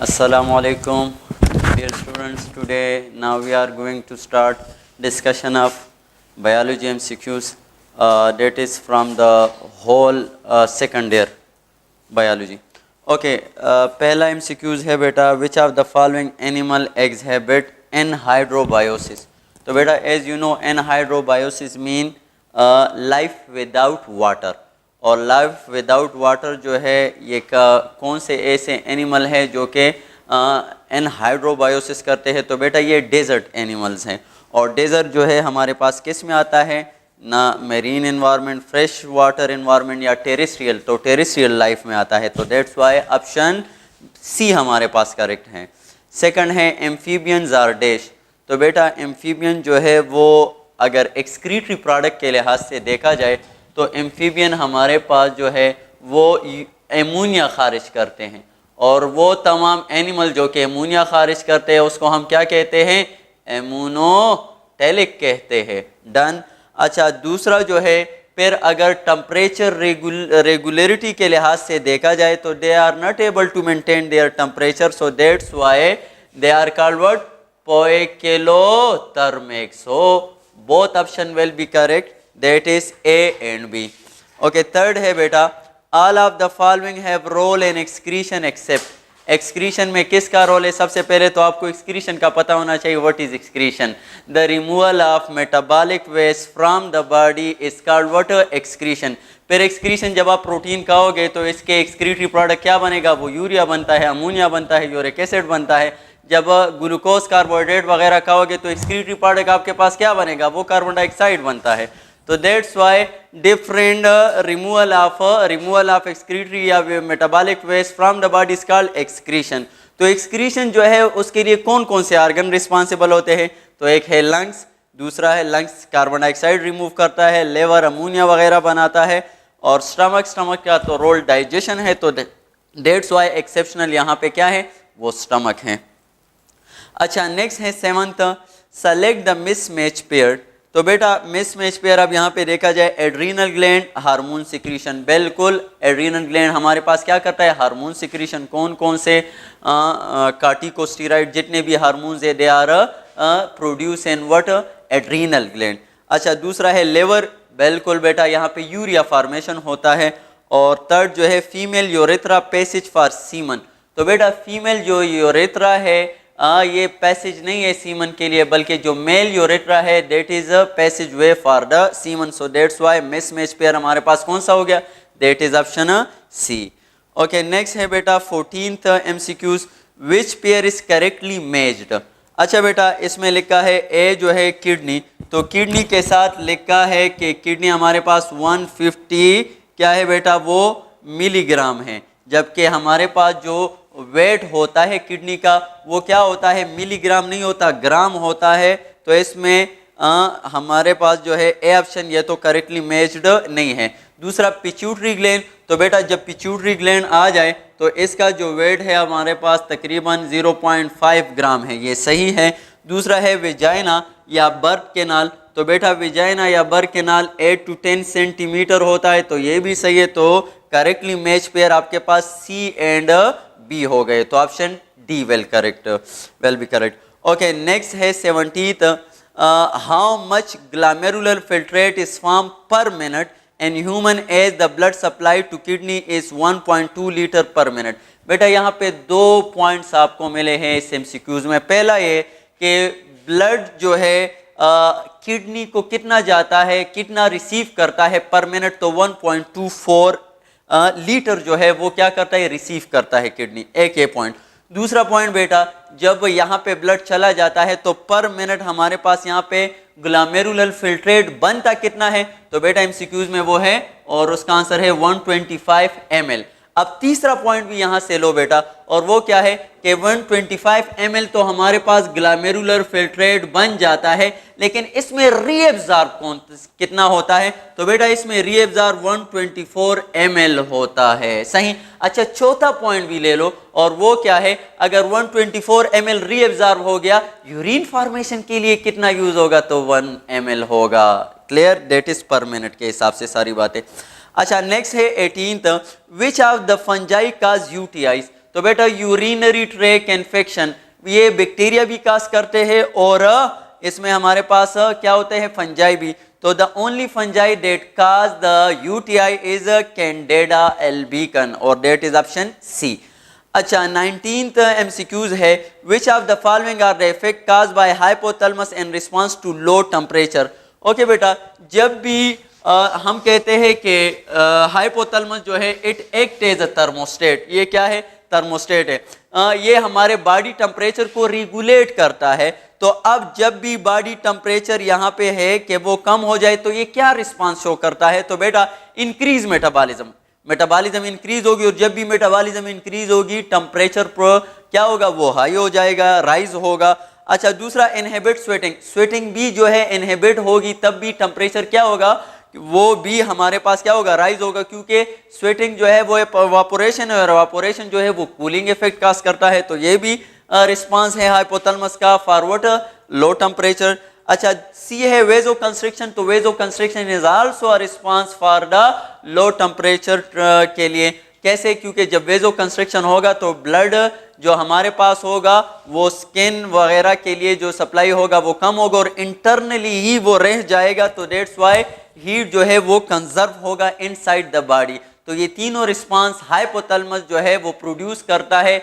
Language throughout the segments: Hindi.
Assalamu alaikum, dear students. Today, now we are going to start discussion of biology MCQs. That is from the whole second year biology. Okay, पहला MCQs है बेटा, which of the following animal exhibit anhydrobiosis? तो बेटा, as you know, anhydrobiosis mean life without water. और लाइफ विदाउट वाटर जो है ये कौन से ऐसे एनिमल है जो कि एनहाइड्रोबायोसिस करते हैं? तो बेटा ये डेजर्ट एनिमल्स हैं। और डेजर्ट जो है हमारे पास किस में आता है? ना marine environment, fresh water environment या टेरेस्ट्रियल, तो टेरेस्ट्रियल लाइफ में आता है। तो दैट्स वाई ऑप्शन सी हमारे पास करेक्ट है। सेकंड है एम्फीबियंस आर डैश। तो बेटा एम्फीबियन जो है वो अगर एक्सक्रीटरी प्रोडक्ट के लिहाज से देखा जाए तो एम्फीबियन हमारे पास जो है वो एमोनिया खारिज करते हैं। और वो तमाम एनिमल जो कि एमोनिया खारिज करते हैं उसको हम क्या कहते हैं? एमोनोटेलिक कहते हैं। डन। अच्छा, दूसरा जो है फिर अगर टेम्परेचर रेगुलरिटी के लिहाज से देखा जाए तो they are not able to maintain their temperature, so that's why they are called what? Poikilothermic. So both option will be correct, that is A and B. Okay, third है बेटा, all of the following have role in excretion except. excretion में किसका रोल है? सबसे पहले तो आपको excretion का पता होना चाहिए। what is excretion? the removal of metabolic waste from the body is called what? excretion. फिर excretion जब आप प्रोटीन खाओगे तो इसके excretory प्रोडक्ट क्या बनेगा? वो यूरिया बनता है, अमोनिया बनता है, यूरिक एसिड बनता है। जब ग्लूकोज कार्बोहाइड्रेट वगैरह खाओगे तो excretory प्रोडक्ट आपके पास क्या बनेगा? वो कार्बन डाइऑक्साइड बनता है। तो that's why different removal of excretory या metabolic waste from the body is called excretion. तो एक्सक्रीशन जो है उसके लिए कौन कौन से ऑर्गन रिस्पॉन्सिबल होते हैं? तो एक है लंग्स, दूसरा है लंग्स कार्बन डाइऑक्साइड रिमूव करता है, लेवर अमोनिया वगैरह बनाता है, और स्टमक का तो रोल डाइजेशन है। तो दैट्स वाई एक्सेप्शनल यहाँ पे क्या है? वो स्टमक है। अच्छा, नेक्स्ट है seventh, select the mismatch pair. तो बेटा मिसमैच पेयर अब यहाँ पे देखा जाए एड्रीनल ग्लैंड हार्मोन सिक्रीशन। बिल्कुल, एड्रीनल ग्लैंड हमारे पास क्या करता है? Hormone secretion. कौन कौन से? कार्टिकोस्टेरॉइड, जितने भी हार्मोन्स है they are produce in what? Adrenal gland. अच्छा, दूसरा है लेवर। बिल्कुल बेटा, यहाँ पे यूरिया फॉर्मेशन होता है। और थर्ड जो है female urethra passage for semen. तो बेटा फीमेल जो यूरेथ्रा है ये पैसेज नहीं है सीमन के लिए, बल्कि जो मेल यूरेथ्रा है that is a passage way for the semen. So that's why mismatch pair हमारे पास कौन सा हो गया? That is option C. Okay, next है बेटा 14th MCQs, which pair is correctly matched. अच्छा बेटा, इसमें लिखा है ए जो है किडनी, तो किडनी के साथ लिखा है कि किडनी हमारे पास 150 क्या है बेटा? वो मिलीग्राम है, जबकि हमारे पास जो वेट होता है किडनी का वो क्या होता है? मिलीग्राम नहीं होता, ग्राम होता है। तो इसमें हमारे पास जो है ए ऑप्शन ये तो करेक्टली मैच्ड नहीं है। दूसरा पिट्यूटरी ग्लैंड, तो बेटा जब पिट्यूटरी ग्लैंड आ जाए तो इसका जो वेट है हमारे पास तकरीबन 0.5 ग्राम है, ये सही है। दूसरा है विजाइना या बर्थ केनाल, तो बेटा विजाइना या बर्थ केनाल 8 to 10 सेंटीमीटर होता है, तो ये भी सही है। तो करेक्टली मैच पेयर आपके पास सी एंड बी हो गए, तो option D will be correct. Okay, next है 17th, how much glomerular filtrate is form per minute in human as the blood supply to kidney is 1.2 litre per minute. बेटा यहाँ पे 2 पॉइंट्स आपको मिले हैं इस MCQs में। पहला ये कि ब्लड जो है किडनी को कितना जाता है, कितना रिसीव करता है पर मिनट, तो 1.24 लीटर जो है वो क्या करता है? रिसीव करता है किडनी। एक ये पॉइंट। दूसरा पॉइंट बेटा, जब यहाँ पे ब्लड चला जाता है तो पर मिनट हमारे पास यहाँ पे ग्लोमेरुलर फिल्ट्रेट बनता कितना है? तो बेटा MCQs में वो है और उसका आंसर है 125 ml। अब तीसरा पॉइंट भी यहाँ से लो बेटा, और वो क्या है कि 125 ml तो हमारे पास ग्लोमेरुलर फिल्ट्रेट बन जाता है, लेकिन इसमें रीएब्जॉर्ब कितना होता है? तो बेटा इसमें रीएब्जॉर्ब 124 ml होता है। सही। अच्छा, चौथा पॉइंट भी ले लो, और वो क्या है? अगर 124 ml रीएब्जॉर्ब हो गया, यूरिन फॉर्मेशन के लिए कितना यूज होगा? तो 1 ml होगा। क्लियर? दैट इज पर मिनट के हिसाब से सारी बातें। अच्छा, नेक्स्ट है 18th, which of the fungi cause UTIs. तो बेटा यूरिनरी ट्रैक इन्फेक्शन, ये बैक्टीरिया भी काज करते हैं और इसमें हमारे पास क्या होते हैं, फंजाई भी। तो the only fungi that cause the UTI is candida albicans और डेट इज ऑप्शन सी। अच्छा 19th MCQs है, which of the following are the effect cause by hypothalamus in response to low temperature. Okay बेटा, जब भी हम कहते हैं कि हाइपोथैलेमस जो है it act as a thermostat, ये क्या है, थर्मोस्टेट है, ये हमारे बॉडी टेम्परेचर को रेगुलेट करता है। तो अब जब भी बॉडी टेम्परेचर यहाँ पे है कि वो कम हो जाए तो ये क्या रिस्पांस शो करता है, तो बेटा इंक्रीज मेटाबॉलिज्म, मेटाबॉलिज्म इंक्रीज होगी और जब भी मेटाबॉलिज्म इंक्रीज होगी टेम्परेचर क्या होगा, वो हाई हो जाएगा, राइज होगा। अच्छा दूसरा इनहिबिट स्वेटिंग, स्वेटिंग भी जो है इनहिबिट होगी तब भी टेम्परेचर क्या होगा, वो भी हमारे पास क्या होगा, राइज होगा, क्योंकि स्वेटिंग जो है वो इवापोरेशन है और इवापोरेशन जो है वो कूलिंग इफेक्ट काज करता है। तो ये भी रिस्पांस है हाइपोथैलेमस का फॉरवर्ड लो टेम्परेचर। अच्छा सी है वेजो कंस्ट्रिक्शन, तो vaso constriction is also a response for the low temperature के लिए। कैसे, क्योंकि जब वेजो कंस्ट्रिक्शन होगा तो ब्लड जो हमारे पास होगा वो स्किन वगैरह के लिए जो सप्लाई होगा वो कम होगा और इंटरनली ही वो रह जाएगा, तो डेट्स वाई हीट जो है वो कंजर्व होगा इनसाइड द बॉडी। तो ये तीनों रिस्पांस हाइपोथैलेमस जो है वो प्रोड्यूस करता है,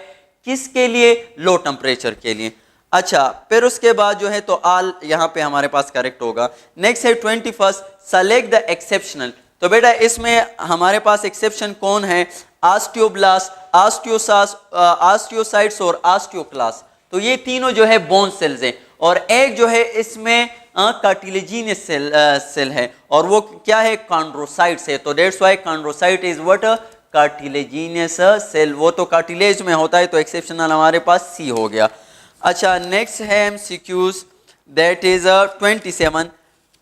किसके लिए, लो टेम्परेचर के लिए। अच्छा फिर उसके बाद जो है तो आल यहाँ पे हमारे पास करेक्ट होगा। नेक्स्ट है 21st, सेलेक्ट द एक्सेप्शनल। तो बेटा इसमें हमारे पास एक्सेप्शन कौन है, ऑस्टियोब्लास्ट, ऑस्टियोसाइट्स और ऑस्टियोक्लास्ट। तो ये तीनों जो है बोन सेल्स हैं और एक जो है इसमें कार्टिलेजिनस सेल है और वो क्या है, कॉन्ड्रोसाइट्स है। तो that's why chondrocyte is what, cartilaginous cell, वो तो कार्टिलेज में होता है, तो एक्सेप्शनल हमारे पास सी हो गया। अच्छा नेक्स्ट है MCQs, that is 27,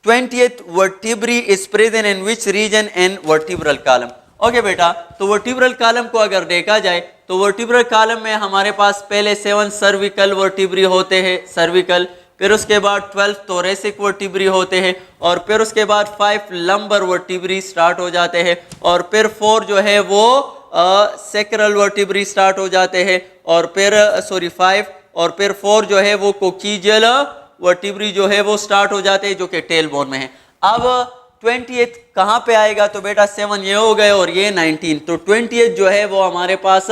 20th vertebrae is present in which region in vertebral column. Okay बेटा, तो वर्टिब्रल कॉलम को अगर देखा जाए तो वर्टिब्रल कॉलम में हमारे पास पहले 7 सर्विकल वर्टिब्री होते हैं, सर्विकल, फिर उसके बाद 12 थोरेसिक वर्टिब्री होते हैं और फिर उसके बाद 5 लंबर वर्टिब्री स्टार्ट हो जाते हैं और फिर 4 जो है वो सेक्रल वर्टिब्री स्टार्ट हो जाते हैं और फिर 5 और फिर 4 जो है वो कोकीजियल वर्टिब्री जो है वो स्टार्ट हो जाते हैं जो कि टेल बोन में है। अब 20th कहाँ पे आएगा, तो बेटा 7 ये हो गए और ये 19, तो 20th जो है वो हमारे पास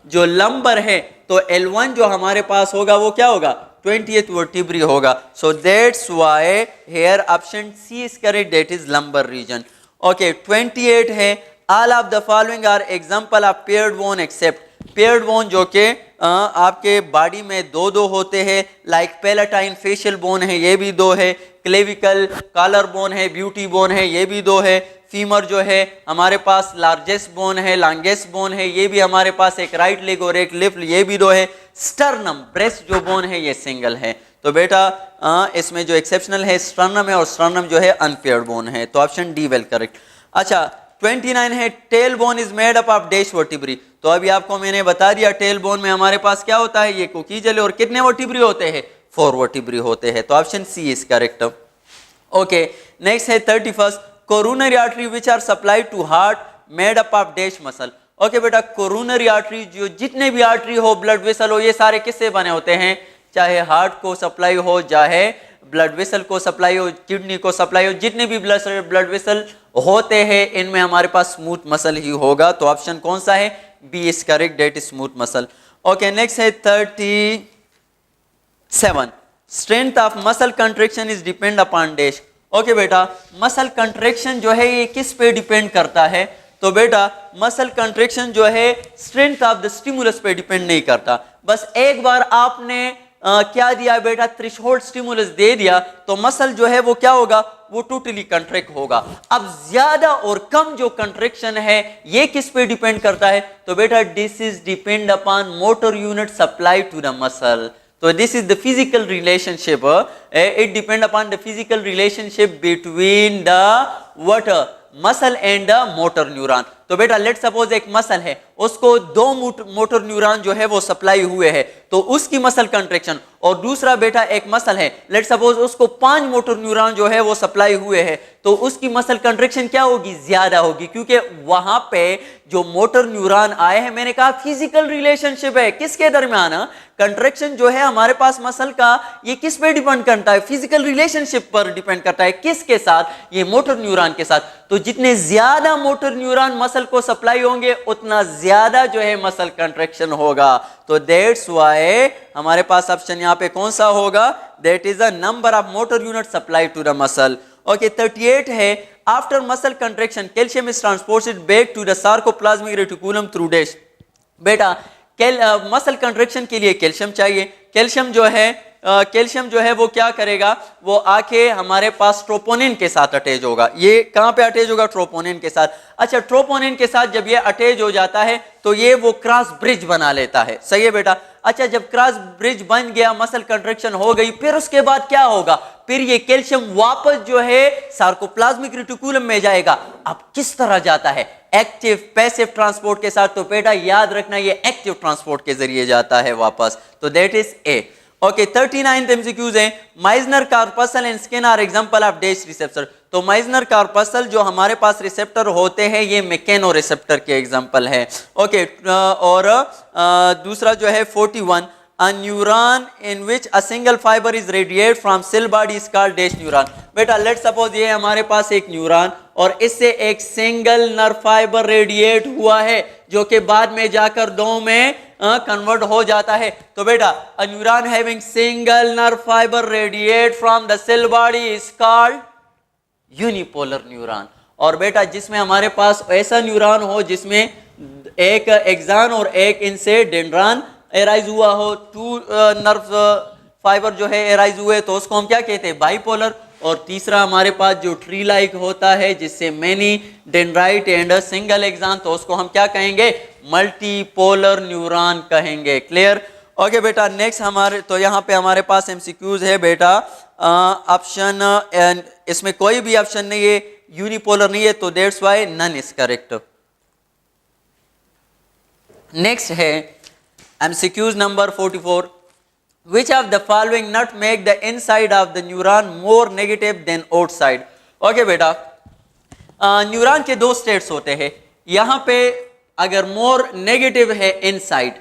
जो लंबर है तो L1 जो हमारे पास होगा वो क्या होगा, 20th वर्टिब्री होगा। So that's why here option C is correct, that is lumbar region. Okay 28 है, all of the following are example of paired bone except, paired bone जो कि आपके बॉडी में दो होते हैं, लाइक पैलेटाइन फेशियल बोन है ये भी 2 है, क्लेविकल कॉलर बोन है, ब्यूटी बोन है ये भी 2 है, फीमर जो है हमारे पास लार्जेस्ट बोन है, लॉन्गेस्ट बोन है ये भी हमारे पास, एक राइट लेग और एक लेफ्ट ये भी 2 है, स्टर्नम ब्रेस्ट जो बोन है ये सिंगल है। तो बेटा इसमें जो एक्सेप्शनल है स्टर्नम है और स्टर्नम जो है अनपेयर्ड बोन है, तो ऑप्शन डी वेल करेक्ट। अच्छा 29 है, tail bone is made up of dash vertebrae. तो अभी आपको मैंने बता दिया टेल बोन में हमारे पास क्या होता है, ये कोकीजल और कितने वर्टिब्री होते हैं, 4 वर्टिब्री होते हैं, तो option C is correct. Okay next है 31st, coronary artery which are supply to heart made up of dash muscle. Okay बेटा कोरोनरी आर्टरी जो जितने भी आर्टरी हो, ब्लड वेसल हो, ये सारे किससे बने होते हैं, चाहे हार्ट को सप्लाई हो, चाहे ब्लड वेसल को सप्लाई हो, किडनी को सप्लाई हो, जितने भी ब्लड वेसल होते हैं इनमें हमारे पास स्मूथ मसल ही होगा, तो ऑप्शन कौन सा है, B is correct, that is smooth muscle. Okay next है 37, strength of muscle contraction is depend upon dash. Okay बेटा मसल कंट्रैक्शन जो है ये किस पे डिपेंड करता है, तो बेटा मसल कंट्रैक्शन जो है स्ट्रेंथ ऑफ द स्टिमुलस पे डिपेंड नहीं करता, बस एक बार आपने क्या दिया बेटा, थ्रेशोल्ड स्टिमुलस दे दिया तो मसल जो है वो क्या होगा, वो टोटली कंट्रैक्ट होगा। अब ज्यादा और कम जो कंट्रैक्शन है ये किस पे डिपेंड करता है, तो बेटा this is depend upon motor unit supply to the muscle. तो this is the physical relationship, it depend upon the physical relationship between the what, muscle and the motor neuron. तो बेटा लेट सपोज एक मसल है, उसको 2 मोटर न्यूरॉन जो है वो सप्लाई हुए हैं, तो उसकी मसल कंट्रैक्शन और दूसरा बेटा एक मसल है, लेट सपोज उसको 5 मोटर न्यूरॉन जो है वो सप्लाई हुए हैं, तो उसकी मसल कंट्रैक्शन क्या होगी, ज्यादा होगी, क्योंकि वहां पे जो मोटर न्यूरॉन आए हैं, मैंने कहा फिजिकल रिलेशनशिप है किसके दरमियान, कंट्रैक्शन जो है हमारे पास मसल का, ये किस पे डिपेंड करता है, फिजिकल रिलेशनशिप पर डिपेंड करता है, किसके साथ, ये मोटर न्यूरॉन के साथ। तो जितने ज्यादा मोटर न्यूरॉन मसल को सप्लाई होंगे उतना ज्यादा जो है मसल कंट्रैक्शन होगा। तो दैट्स व्हाई हमारे पास ऑप्शन यहाँ पे कौन सा होगा, that is the number of motor unit supply to the muscle. Okay 38 है, after muscle contraction calcium is transported back to the sarcoplasmic reticulum through dash. बेटा मसल कंट्रैक्शन के लिए कैल्शियम चाहिए, कैल्शियम जो है वो क्या करेगा, वो आके हमारे पास ट्रोपोनिन के साथ अटैच होगा। ये कहाँ पे अटैच होगा, ट्रोपोनिन के साथ। अच्छा ट्रोपोनिन के साथ जब ये अटैच हो जाता है तो ये वो क्रॉस ब्रिज बना लेता है, सही है बेटा। अच्छा जब क्रॉस ब्रिज बन गया, मसल कंट्रैक्शन हो गई, फिर उसके बाद क्या होगा, फिर ये कैल्शियम वापस जो है सार्कोप्लाज्मिक रेटिकुलम में जाएगा। अब किस तरह जाता है, एक्टिव पैसिव ट्रांसपोर्ट के साथ। तो बेटा याद रखना ये एक्टिव ट्रांसपोर्ट के जरिए जाता है वापस, तो that is A. Okay 39 MCQs हैं, Meissner corpuscle and skin are example of dash receptor. तो माइजनर कार्पसल जो हमारे पास रिसेप्टर होते हैं ये मैकेनो रिसेप्टर के एग्जांपल है। ओके और दूसरा जो है 41, a neuron in which a single fiber is radiated from cell body is called dash neuron। बेटा लेट सपोज ये हमारे पास एक न्यूरॉन और इससे एक सिंगल नर्व फाइबर रेडिएट हुआ है जो कि बाद में जाकर 2 में कन्वर्ट हो जाता है। तो बेटा a neuron having single nerve fiber radiate from the cell body is called unipolar neuron. और बेटा जिसमें हमारे पास ऐसा न्यूरॉन हो जिसमें एक एक्सॉन और एक इनसे डेंड्रॉन एराइज हुआ हो, 2 नर्व फाइबर जो है एराइज हुए, तो उसको हम क्या कहते हैं, बाइपोलर। और तीसरा हमारे पास जो ट्री लाइक होता है जिससे many dendrite and single axon, तो उसको हम क्या कहेंगे, मल्टीपोलर न्यूरॉन कहेंगे। क्लियर। ओके बेटा नेक्स्ट हमारे, तो यहाँ पे हमारे पास एमसीक्यूज है बेटा, ऑप्शन इसमें कोई भी ऑप्शन नहीं है, यूनिपोलर नहीं है, तो that's why none is correct. Next है MCQs number 44, which of the following not make the inside of the neuron more negative than outside। Okay बेटा न्यूरॉन के 2 स्टेट्स होते हैं, यहाँ पे अगर मोर नेगेटिव है इनसाइड,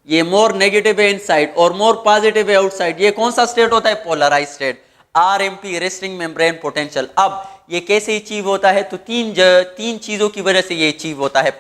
ये मोर नेगेटिव है इनसाइड और मोर पॉजिटिव है आउटसाइड, ये कौन सा स्टेट होता है, polarise state, RMP resting membrane potential. अब ये कैसे अचीव होता है, तो तीन चीजों की वजह से ये अचीव होता है।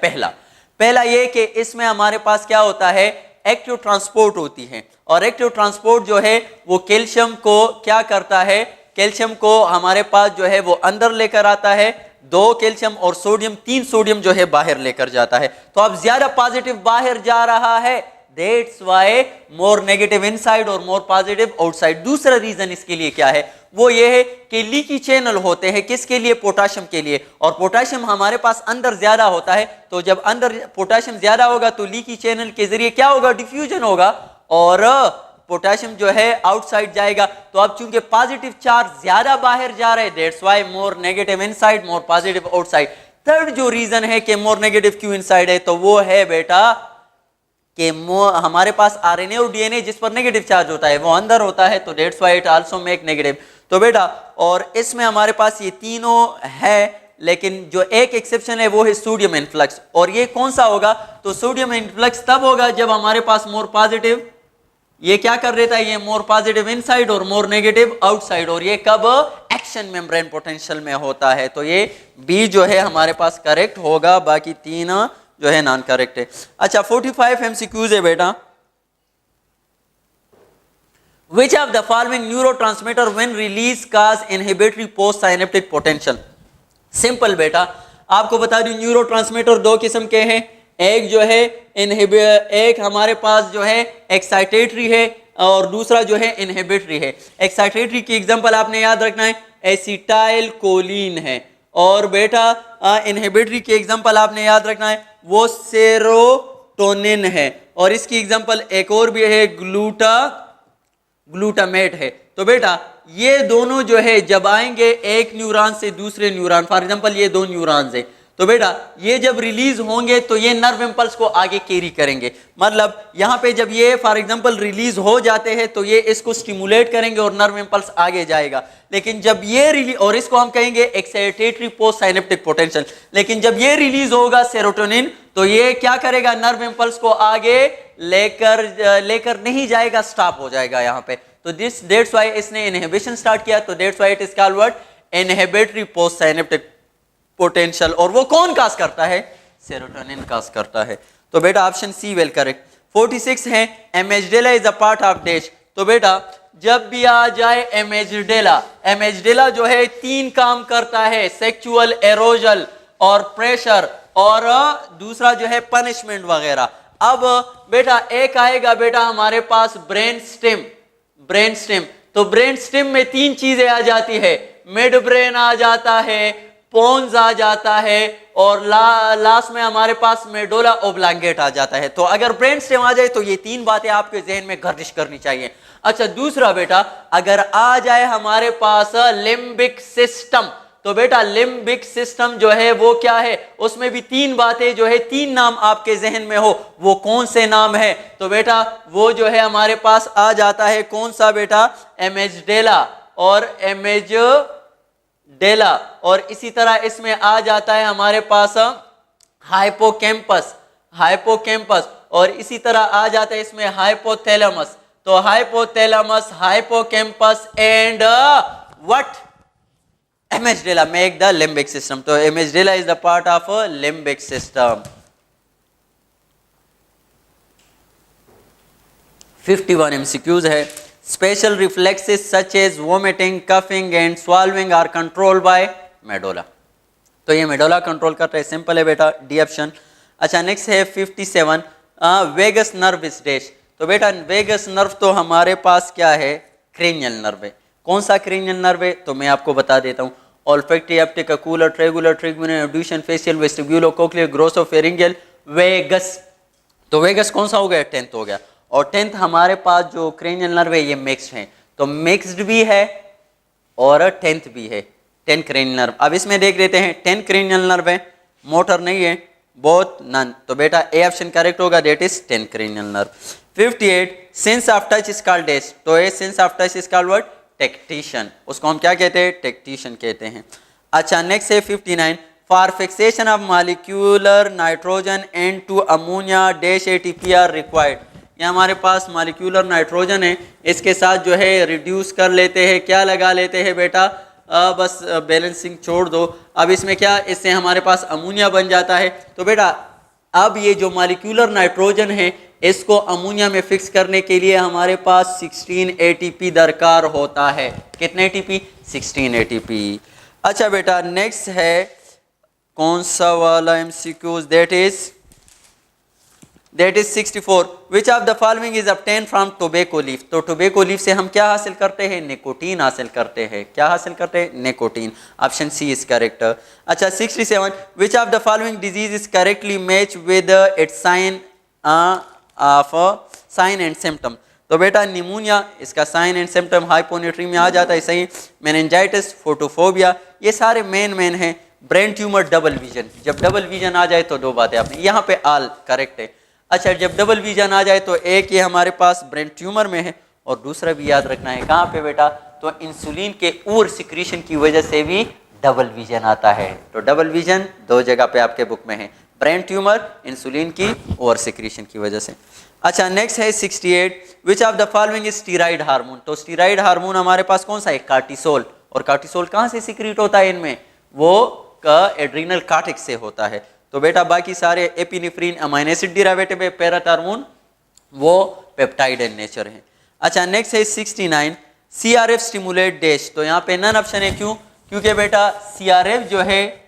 पहला ये कि इसमें हमारे पास क्या होता है, एक्टिव ट्रांसपोर्ट होती है, और एक्टिव ट्रांसपोर्ट जो है वो कैल्शियम को क्या करता है, कैल्शियम को हमारे पास जो है वो अंदर लेकर आता है, 2 कैल्शियम और सोडियम, 3 सोडियम जो है बाहर लेकर जाता है। तो अब ज्यादा पॉजिटिव बाहर जा रहा है, that's why more negative inside और मोर पॉजिटिव आउटसाइड। दूसरा रीजन इसके लिए क्या है, वो ये है कि लीकी चैनल होते हैं, किसके लिए, पोटाशियम के लिए, और पोटाशियम हमारे पास अंदर ज्यादा होता है। तो जब अंदर पोटाशियम ज्यादा होगा तो लीकी चैनल के जरिए क्या होगा, डिफ्यूजन होगा और पोटाशियम जो है आउटसाइड जाएगा। तो अब चूंकि पॉजिटिव चार्ज ज्यादा बाहर जा रहे हैं, that's why more negative inside more positive outside. Third जो रीजन है कि मोर नेगेटिव क्यों इनसाइड है, तो वो है बेटा कि हमारे पास RNA और DNA जिस पर नेगेटिव चार्ज होता है वो अंदर होता है, तो that's why it also make negative. तो बेटा और इसमें हमारे पास ये तीनों है, लेकिन जो एक एक्सेप्शन है वो है सोडियम इनफ्लक्स। और ये कौन सा होगा, तो सोडियम इनफ्लक्स तब होगा जब हमारे पास मोर पॉजिटिव, ये क्या कर देता है, ये मोर पॉजिटिव इनसाइड और मोर नेगेटिव आउटसाइड, और ये कब, एक्शन मेम्ब्रेन पोटेंशियल में होता है। तो ये बी जो है हमारे पास करेक्ट होगा, बाकी 3 जो है नॉन करेक्ट है। अच्छा 45 MCQs है बेटा, which of the following neurotransmitter when release cause inhibitory post synaptic potential। Simple बेटा आपको बता दूं न्यूरोट्रांसमीटर 2 किस्म के हैं, एक जो है एक हमारे पास जो है एक्साइटेटरी है और दूसरा जो है इनहिबिटरी है। एक्साइटेटरी की एग्जांपल आपने याद रखना है, एसिटाइल कोलिन है, और बेटा इनहिबिटरी की एग्जांपल आपने याद रखना है वो सेरोटोनिन है, और इसकी एग्जांपल एक और भी है ग्लूटामेट है। तो बेटा ये दोनों जो है जब आएंगे एक न्यूरॉन से दूसरे न्यूरॉन, फॉर एग्जांपल ये 2 न्यूरॉन्स है, तो तो बेटा ये जब रिलीज होंगे तो ये नर्व इम्पल्स को आगे कैरी करेंगे। मतलब यहाँ पे जब ये फॉर एग्जांपल रिलीज हो जाते हैं तो ये इसको स्टिमुलेट करेंगे और नर्व इम्पल्स आगे जाएगा। लेकिन जब ये रिलीज, और इसको हम कहेंगे एक्साइटेटरी पोस्ट साइनेप्टिक पोटेंशियल, लेकिन जब ये रिलीज होगा सेरोटोनिन तो ये क्या करेगा, नर्व इम्पल्स को आगे लेकर नहीं जाएगा, स्टॉप हो जाएगा यहाँ पे। तो दैट्स व्हाई इसने इनहिबिशन स्टार्ट किया, तो that's why it is called what, inhibitory post synaptic potential. और वो कौन काज करता है, सेरोटोनिन काज करता है। तो बेटा ऑप्शन सी वेल करेक्ट। 46 है amygdala is a part of dash. तो बेटा जब भी आ जाए एमेजिडेला, एमेजिडेला जो है 3 काम करता है, सेक्सुअल एरोजल और प्रेशर और दूसरा जो है पनिशमेंट वगैरह। अब बेटा एक आएगा बेटा हमारे पास ब्रेन स्टेम, ब्रेन स्टेम। तो ब्रेन स्टेम में 3 चीजें आ जाती है, मिड ब्रेन आ जाता है, पोन्स आ जाता है और लास्ट में हमारे पास मेडोला ओब्लांगेट आ जाता है। तो अगर ब्रेन स्टेम आ जाए तो ये 3 बातें आपके जहन में गर्दिश करनी चाहिए। अच्छा दूसरा बेटा अगर आ जाए हमारे पास लिम्बिक सिस्टम, तो बेटा लिम्बिक सिस्टम जो है वो क्या है, उसमें भी 3 बातें जो है 3 नाम आपके जहन में हो, वो कौन से नाम है, तो बेटा वो जो है हमारे पास आ जाता है कौन सा बेटा, एमेजिडेला और एमेजिडेला, और इसी तरह इसमें आ जाता है हमारे पास हाइपोकैम्पस, हाइपोकैम्पस, और इसी तरह आ जाता है इसमें हाइपोथैलेमस। तो hypothalamus, hippocampus and what, amygdala make the limbic system. तो amygdala is the part of limbic system. 51 MCQs है। Special reflexes such as vomiting, coughing and swallowing are control by medulla. तो ये मेडोला कंट्रोल करता है, सिंपल है बेटा, डी ऑप्शन। अच्छा नेक्स्ट है 57 वेगस नर्व इज डैश। तो बेटा वेगस नर्व तो हमारे पास क्या है, क्रेनियल नर्व है। कौन सा क्रेनियल नर्व है, तो मैं आपको बता देता हूँ, olfactory, optic, ocular, trochlear, trigeminal, abducens, facial, vestibulo, cochlear, glossopharyngeal, vagus. तो वेगस कौन सा हो गया, 10th हो गया। और 10th हमारे पास जो क्रेनियल नर्व है ये मिक्स्ड है, तो मिक्स्ड भी है और 10th भी है, 10 क्रेनियल नर्व। अब इसमें देख लेते हैं, 10 क्रेनियल नर्व है, मोटर नहीं है, बोथ नन। तो बेटा ए ऑप्शन करेक्ट होगा, that is 10 cranial nerve. 58 sense of touch is called dash. तो A sense of touch is called what, tactition. उसको हम क्या कहते हैं, टेक्टिशन कहते हैं। अच्छा नेक्स्ट है 59 for fixation of molecular nitrogen and to ammonia dash ATP are required. ये हमारे पास मॉलिक्यूलर नाइट्रोजन है, इसके साथ जो है रिड्यूस कर लेते हैं, क्या लगा लेते हैं बेटा, बस बैलेंसिंग छोड़ दो। अब इसमें क्या, इससे हमारे पास अमोनिया बन जाता है। तो बेटा अब ये जो मॉलिक्यूलर नाइट्रोजन है इसको अमोनिया में फिक्स करने के लिए हमारे पास 16 ATP दरकार होता है। कितने ATP, 16 ATP। अच्छा बेटा नेक्स्ट है कौन सा वाला MCQs, that is 64 which of the following is obtain from tobacco leaf. तो टोबैको लीफ से हम क्या हासिल करते हैं, निकोटीन हासिल करते हैं। क्या हासिल करते हैं, nicotine. Option C is correct. अच्छा 67 which of the following disease is correctly match with its sign of sign and symptom. तो बेटा निमोनिया, इसका साइन एंड सिम्टम हाइपोनेट्रीमिया आ जाता है, सही। मेनिंजाइटिस, फोटोफोबिया, ये सारे मेन हैं। ब्रेन ट्यूमर, डबल विजन, जब डबल विजन आ जाए तो 2 बातें आपने यहाँ पे आल करेक्ट है। अच्छा जब डबल विजन आ जाए तो एक ये हमारे पास ब्रेन ट्यूमर में है और दूसरा भी याद रखना है कहाँ पे बेटा, तो इंसुलिन के ओवर सिक्रीशन की वजह से भी डबल विजन आता है। तो डबल विजन 2 जगह पे आपके बुक में है, ब्रेन ट्यूमर, इंसुलिन की ओवर सिक्रीशन की वजह से। अच्छा नेक्स्ट है 68 विच of the following is steroid hormone. तो स्टीराइड हार्मोन हमारे पास कौन सा है, कार्टिसोल। और कार्टिसोल कहाँ से सिक्रीट होता है इनमें, वो एड्रीनल कार्टेक्स से होता है। तो बेटा बाकी सारे एपिनेफ्रिन अमाइनो एसिड डेरिवेटिव है, पैराथार्मोन वो पेप्टाइड इन नेचर है। अच्छा नेक्स्ट है 69 CRF स्टिमुलेट डैश। तो यहाँ पे नन ऑप्शन है, क्यों, क्योंकि बेटा CRF जो है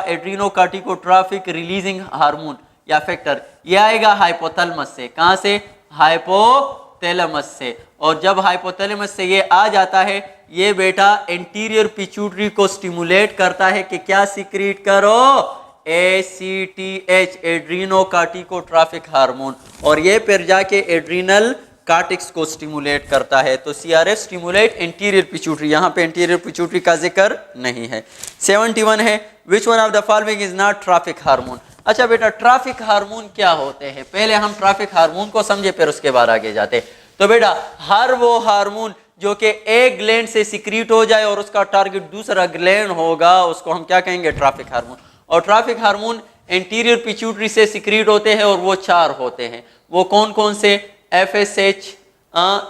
एड्रीनो कार्टिकोट्राफिक रिलीजिंग हार्मोन या फैक्टर, ये आएगा हाइपोथैलेमस से। कहाँ से, हाइपोथैलेमस से। और जब हाइपोथैलेमस से ये आ जाता है, ये बेटा एंटीरियर पिट्यूटरी को स्टिमुलेट करता है कि क्या सिक्रीट करो, ACTH एड्रीनो कार्टिकोट्राफिक हार्मोन, और ये फिर जाके एड्रीनल कार्टेक्स को स्टिमुलेट करता है। तो CRF स्टिमुलेट इंटीरियर पिट्यूटरी, यहाँ पे इंटीरियर पिट्यूटरी का जिक्र नहीं है। 71 है which one of the following is not traffic hormone. अच्छा बेटा, ट्रैफिक हार्मोन क्या होते हैं, पहले हम ट्रैफिक हार्मोन को समझे फिर उसके बाद आगे जाते। तो बेटा हर वो हार्मोन जो कि एक ग्लैंड से सिक्रीट हो जाए और उसका टारगेट दूसरा ग्लैंड होगा, उसको हम क्या कहेंगे, ट्रैफिक हार्मोन। और ट्रैफिक हार्मोन इंटीरियर पिट्यूटरी से सिक्रीट होते हैं और वो 4 होते हैं। वो कौन कौन से, FSH,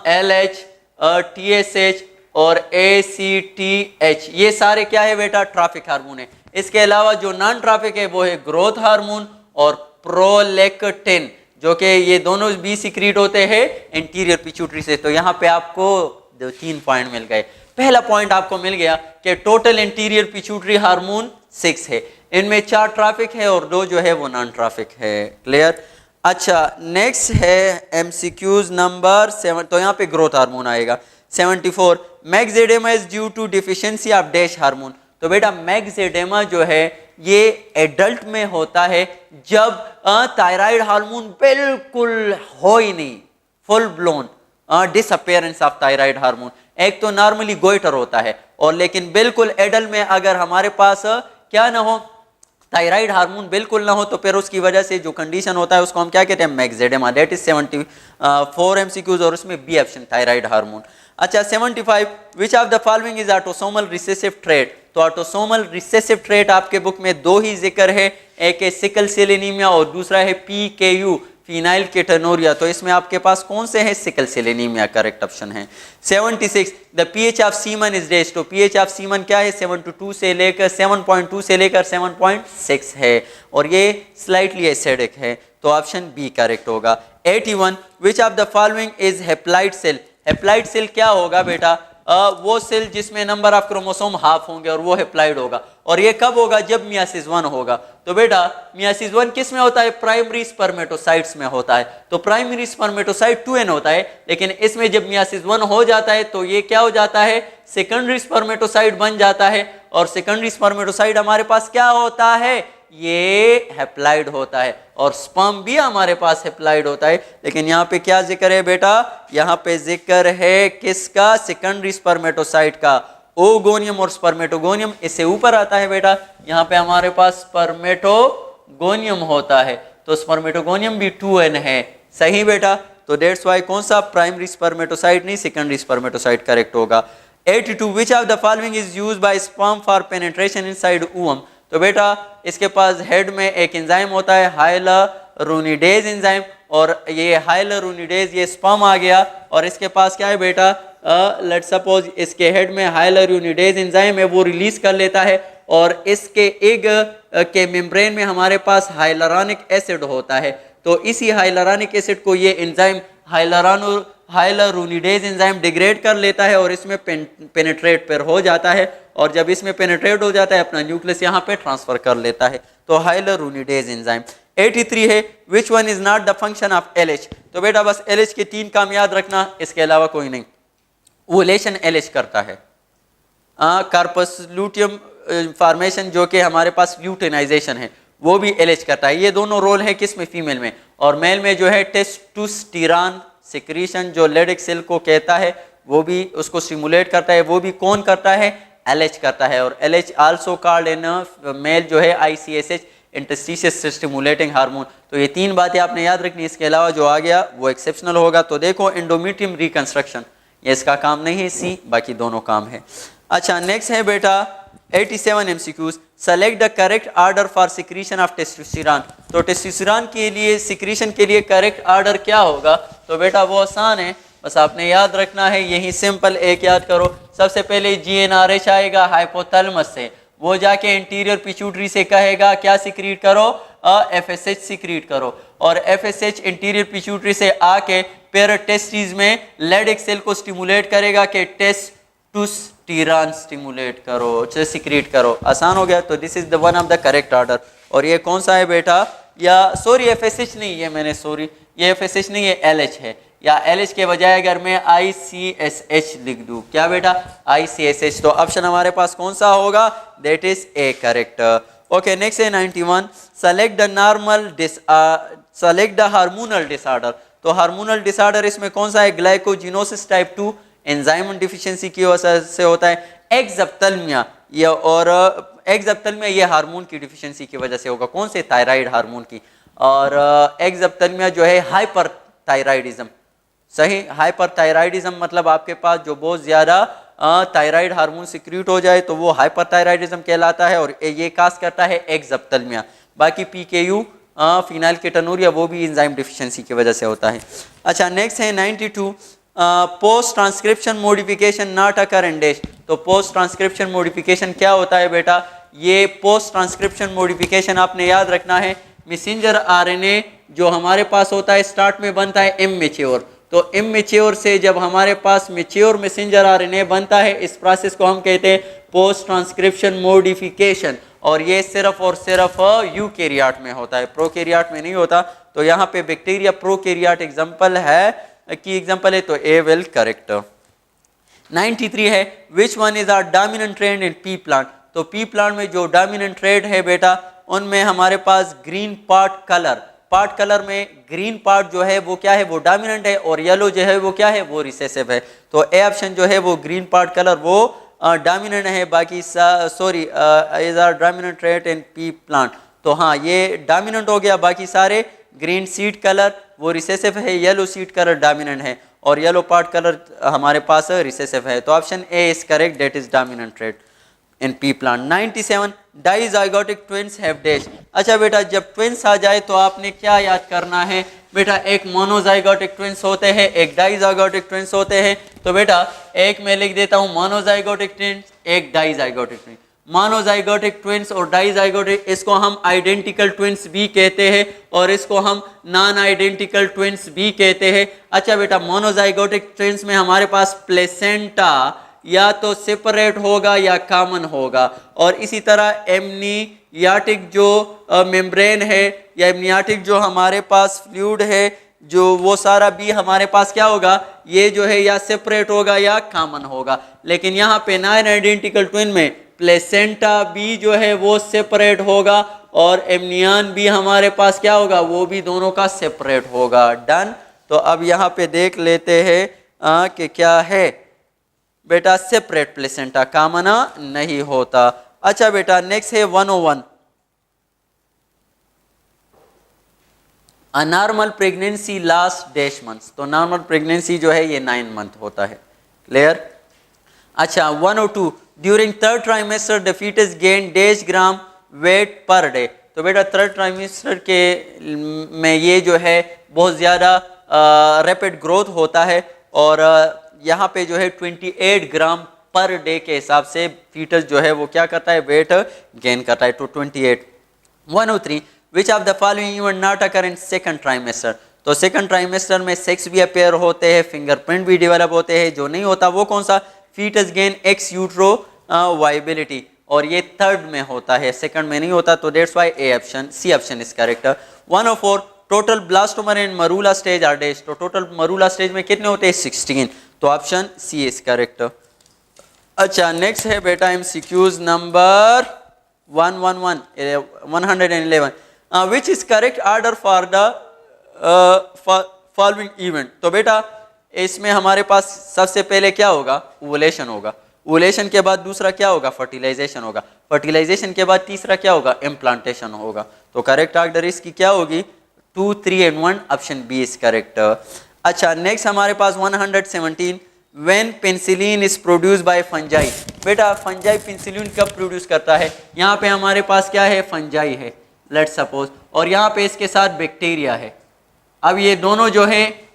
LH, TSH और ACTH, ये सारे क्या है बेटा, ट्रैफिक हार्मोन है। इसके अलावा जो नॉन ट्रैफिक है वो है ग्रोथ हार्मोन और प्रोलैक्टिन, जो कि ये दोनों भी सिक्रीट होते हैं इंटीरियर पिट्यूटरी से। तो यहाँ पे आपको 3 पॉइंट मिल गए। पहला पॉइंट आपको मिल गया कि टोटल इंटीरियर पिट्यूटरी हार्मोन 6 है, इनमें 4 ट्रैफिक है और 2 जो है वो नॉन ट्रैफिक है। क्लियर। अच्छा नेक्स्ट है MCQs नंबर 7, तो यहाँ पे ग्रोथ हार्मोन आएगा। 74 myxoedema is due to deficiency of dash hormone. तो बेटा मैक्सिडेमा जो है ये एडल्ट में होता है जब थायराइड हार्मोन बिल्कुल हो ही नहीं, full blown disappearance of thyroid hormone. एक तो नॉर्मली गोइटर होता है और लेकिन बिल्कुल एडल्ट में अगर हमारे पास क्या ना हो, थायराइड हार्मोन बिल्कुल ना हो, तो फिर उसकी वजह से जो कंडीशन होता है उसको हम क्या कहते हैं, मैक्सिडेमा। दैट इज 74 MCQs और उसमें बी ऑप्शन थायराइड हार्मोन। अच्छा 75 विच of the following is autosomal recessive trait. तो ऑटोसोमल रिसेसिव ट्रेट आपके बुक में 2 ही जिक्र है, एक है सिकल सेल एनीमिया और दूसरा है PKU फिनाइल कीटोनुरिया। तो इसमें आपके पास कौन से हैं, sickle cell anaemia correct option है। 76 the pH of semen is dash. तो pH ऑफ सीमन क्या है, 7.2 से लेकर 7.2 से लेकर 7.6 है और ये स्लाइटली एसिडिक है, तो ऑप्शन बी करेक्ट होगा। 81 which of the following is haploid cell. Haploid cell क्या होगा बेटा, वो सेल जिसमें नंबर ऑफ क्रोमोसोम हाफ होंगे और वो हेप्लाइड होगा, और ये कब होगा, जब मियासिस 1 होगा। तो बेटा मियासिस 1 किस में होता है, प्राइमरी स्पर्मेटोसाइट्स में होता है। तो प्राइमरी स्पर्मेटोसाइट 2n होता है, लेकिन इसमें जब मियासिस 1 हो जाता है तो ये क्या हो जाता है, सेकेंडरी स्पर्मेटोसाइट बन जाता है। और सेकेंडरी स्पर्मेटोसाइट हमारे पास क्या होता है, ये हेप्लाइड होता है, और स्पर्म भी हमारे पास हेप्लाइड होता है। लेकिन यहाँ पे क्या जिक्र है बेटा, यहाँ पे जिक्र है किसका, सेकेंडरी स्पर्मेटोसाइट का। ओगोनियम और स्पर्मेटोगोनियम इससे ऊपर आता है बेटा, यहाँ पे हमारे पास स्पर्मेटोगोनियम होता है, तो स्पर्मेटोगोनियम भी 2n है। सही बेटा, तो डेट्स वाई कौन सा, प्राइमरी स्पर्मेटोसाइट नहीं, सेकेंडरी स्पर्मेटोसाइट करेक्ट होगा। 82 विच of the following is used by sperm for penetration inside ovum. तो बेटा इसके पास हेड में एक एंजाइम होता है हाइलुरोनिडेज एंजाइम, और ये हाइलुरोनिडेज ये स्पर्म आ गया, और इसके पास क्या है बेटा, लेट्स सपोज इसके हेड में हाइलुरोनिडेज एंजाइम है, वो रिलीज कर लेता है, और इसके एग के मेम्ब्रेन में हमारे पास हाइलुरोनिक एसिड होता है। तो इसी हाइलुरोनिक एसिड को ये एंजाइम हाइलुरोनिडेज एंजाइम डिग्रेड कर लेता है और इसमें पेनिट्रेट पर हो जाता है, और जब इसमें पेनिट्रेट हो जाता है अपना न्यूक्लियस यहाँ पे ट्रांसफर कर लेता है, तो हाइलुरोनिडेज एंजाइम। 83 है which one is not the function of LH। तो बेटा बस LH के 3 काम याद रखना, इसके अलावा कोई नहीं। ओवुलेशन LH करता है, कार्पस लूटियम फॉर्मेशन जो कि हमारे पास ल्यूटेनाइजेशन है वो भी LH करता है। ये दोनों रोल है किस में, फीमेल में, और मेल में जो है टेस्टोस्टेरोन सिक्रीशन जो लेडिक सेल को कहता है वो भी उसको स्टिमुलेट करता है, वो भी कौन करता है, LH करता है। और LH also called in male जो है ICSH इंटरस्टिशियस स्टिमुलेटिंग हार्मोन। तो ये 3 बातें आपने याद रखनी, इसके अलावा जो आ गया वो एक्सेप्शनल होगा। तो देखो एंडोमेट्रियम रिकंस्ट्रक्शन ये इसका काम नहीं है, सी बाकी दोनों काम है। अच्छा नेक्स्ट है बेटा 87 MCQs select the correct order for secretion of testosterone. तो टेस्टोस्टेरोन के लिए सिक्रीशन के लिए करेक्ट ऑर्डर क्या होगा, तो बेटा वो आसान है, बस आपने याद रखना है, यही सिंपल एक याद करो। सबसे पहले GnRH आएगा हाइपोथैलेमस से, वो जाके इंटीरियर पिट्यूटरी से कहेगा क्या सिक्रीट करो, FSH सिक्रीट करो, और FSH इंटीरियर पिट्यूटरी से आके फिर टेस्टिस में लेडिक सेल को स्टिमुलेट करेगा कि टेस्टोस्टेरोन स्टिमुलेट करो, सिक्रीट करो। आसान हो गया। तो this is the one of the correct order. और ये कौन सा है बेटा, या सॉरी FSH नहीं, ये मैंने सॉरी ये FSH नहीं है, LH है, या LH के बजाय अगर मैं ICSH लिख दूं, क्या बेटा ICSH, तो ऑप्शन हमारे पास कौन सा होगा, that is A correct. Okay next है 91 सेलेक्ट द हार्मोनल डिसऑर्डर। तो हार्मोनल डिसऑर्डर इसमें कौन सा है, ग्लाइकोजिनोसिस टाइप 2 एंजाइम डिफिशिएंसी की वजह से होता है। एक्सप्थल्मिया ये और एक्सप्थल्मिया ये हार्मोन की डिफिशिएंसी की वजह से होगा, कौन से, थायराइड हार्मोन की। और एक्सप्थल्मिया जो है हाइपर थायराइडिज्म, सही, हाइपर थायराइडिज्म मतलब आपके पास जो बहुत ज्यादा थायराइड हार्मोन सिक्रीट हो जाए तो वो हाइपर थायराइडिज्म कहलाता है और ये काज करता है एक्सप्थल्मिया। बाकी पीकेयू फिनाइल कीटोनुरिया वो भी एंजाइम डिफिशिएंसी की वजह से होता है। अच्छा नेक्स्ट है 92, post transcription modification not occur in dash. तो पोस्ट ट्रांसक्रिप्शन मॉडिफिकेशन क्या होता है बेटा, ये पोस्ट ट्रांसक्रिप्शन मॉडिफिकेशन आपने याद रखना है, मैसेंजर आरएनए जो हमारे पास होता है स्टार्ट में बनता है इमैच्योर, तो इमैच्योर से जब हमारे पास मैच्योर मैसेंजर आरएनए बनता है इस प्रोसेस को हम कहते हैं पोस्ट ट्रांसक्रिप्शन मॉडिफिकेशन, और ये सिर्फ और सिर्फ यूकैरियोट में होता है, प्रोकैरियोट में नहीं होता। तो यहाँ पे बैक्टीरिया प्रोकैरियोट एग्जांपल है की एग्जांपल है, तो ए विल करेक्ट। 93 है which one is are dominant trait in pea plant. तो पी प्लांट में जो डोमिनेंट ट्रेड है बेटा उनमें हमारे पास ग्रीन पार्ट कलर में ग्रीन पार्ट जो है वो क्या है, वो डोमिनेंट है, और येलो जो है वो क्या है, वो रिसेसिव है। तो ए ऑप्शन जो है वो ग्रीन पार्ट कलर वो डोमिनेंट है, बाकी sorry is are dominant trait in pea plant. तो हाँ ये डोमिनेंट हो गया, बाकी सारे ग्रीन सीड कलर वो रिसेसिव है, येलो सीड कलर डोमिनेंट है, और येलो पार्ट कलर हमारे पास रिसेसिव है। तो option A is correct, that is dominant trait in pea plant. 97 dizygotic twins have dash. अच्छा बेटा जब ट्विंस आ जाए तो आपने क्या याद करना है बेटा, एक मोनोजाइगोटिक ट्विंस होते हैं, एक डाइजाइगोटिक ट्विंस होते हैं। तो बेटा एक मैं लिख देता हूँ मोनोजाइगोटिक ट्विंस, एक डाइजाइगोटिक ट्विंस। मोनोजाइगोटिक ट्विंस और डाइजाइगोटिक इसको हम आइडेंटिकल ट्विंस भी कहते हैं और इसको हम नॉन आइडेंटिकल ट्विंस भी कहते हैं। अच्छा बेटा मोनोजाइगोटिक ट्विंस में हमारे पास प्लेसेंटा या तो सेपरेट होगा या कॉमन होगा, और इसी तरह एमनियाटिक जो मेम्ब्रेन है या एमनियाटिक जो हमारे पास फ्लूइड है जो वो सारा भी हमारे पास क्या होगा, ये जो है या सेपरेट होगा या कॉमन होगा। लेकिन यहाँ पे नॉन आइडेंटिकल ट्विन में प्लेसेंटा भी जो है वो सेपरेट होगा और एमनियन भी हमारे पास क्या होगा, वो भी दोनों का सेपरेट होगा। डन। तो अब यहाँ पे देख लेते हैं कि क्या है बेटा, सेपरेट प्लेसेंटा, कॉमन नहीं होता। अच्छा बेटा नेक्स्ट है 101, normal pregnancy last dash months. तो नॉर्मल प्रेगनेंसी जो है ये 9 मंथ होता है, क्लियर। अच्छा 102, during third trimester the foetus gain dash gram weight per day. तो बेटा थर्ड ट्राइमेस्टर के में ये जो है बहुत ज़्यादा रैपिड ग्रोथ होता है और यहाँ पे जो है 28 ग्राम पर डे के हिसाब से फीटस जो है वो क्या करता है, वेट गेन करता है। तो 28। 103, विच of the following event not occur in second trimester. तो सेकंड ट्राइमेस्टर में सेक्स भी अपेयर होते हैं, फिंगरप्रिंट भी डेवलप होते हैं, जो नहीं होता वो कौन सा, foetus gain ex utero viability, और ये थर्ड में होता है, सेकंड में नहीं होता। तो that's why A option, C option is correct. 104, total blastomere in morula stage are dash. तो टोटल मरूला स्टेज में कितने होते हैं, 16। तो ऑप्शन सी इज करेक्ट। अच्छा नेक्स्ट है बेटा MCQs number 111 which is correct order for the following event. तो बेटा इसमें हमारे पास सबसे पहले क्या होगा, ओवुलेशन होगा, ओवुलेशन के बाद दूसरा क्या होगा, फर्टिलाइजेशन होगा, फर्टिलाइजेशन के बाद तीसरा क्या होगा, इम्प्लांटेशन होगा। तो करेक्ट ऑर्डर इसकी क्या होगी, 2, 3 and 1, option B is correct. अच्छा नेक्स्ट हमारे पास 117, when penicillin is produce by fungi. बेटा फंजाई पेनिसिलिन कब प्रोड्यूस करता है, यहाँ पे हमारे पास क्या है, फंजाई है लेट्स सपोज, और यहाँ पे इसके साथ बैक्टीरिया है। अब ये दोनों जो है